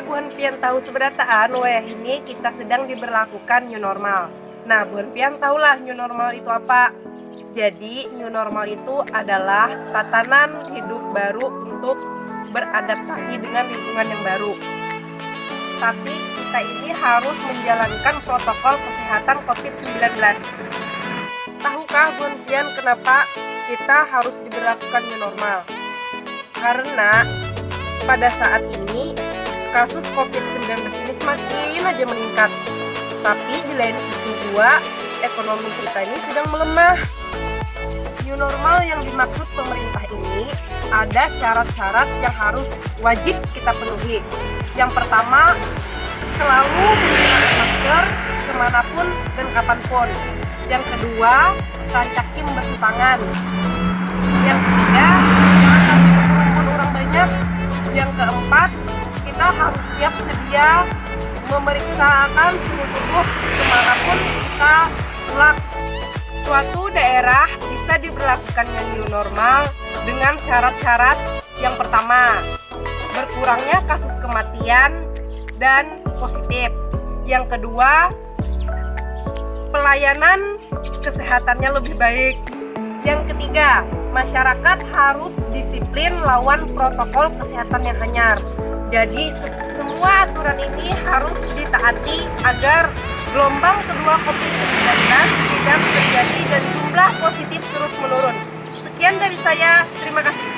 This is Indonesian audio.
buhan pian tahu seberataan wayah ini kita sedang diberlakukan new normal. Nah, buhan pian tahulah new normal itu apa. Jadi, new normal itu adalah tatanan hidup baru untuk beradaptasi dengan lingkungan yang baru. Tapi kita ini harus menjalankan protokol kesehatan COVID-19. Tahukah buhan pian kenapa kita harus diberlakukan new normal? Karena pada saat ini kasus COVID-19 ini semakin aja meningkat. Tapi di lain sisi juga, ekonomi kita ini sedang melemah. New normal yang dimaksud pemerintah ini ada syarat-syarat yang harus wajib kita penuhi. Yang pertama, selalu menggunakan masker kemanapun dan kapanpun. Yang kedua, rancaki membasuh tangan. Yang ketiga, jangan berkerumun orang banyak. Yang keempat, kita harus siap sedia memeriksakan suhu tubuh kemanapun kita pulang. Suatu daerah bisa diberlakukannya new normal dengan syarat-syarat. Yang pertama, berkurangnya kasus kematian dan positif. Yang kedua, pelayanan kesehatannya lebih baik. Yang ketiga, masyarakat harus disiplin lawan protokol kesehatan yang hanyar. Jadi semua aturan ini harus ditaati agar gelombang kedua COVID-19 tidak terjadi dan jumlah positif terus menurun. Sekian dari saya, terima kasih.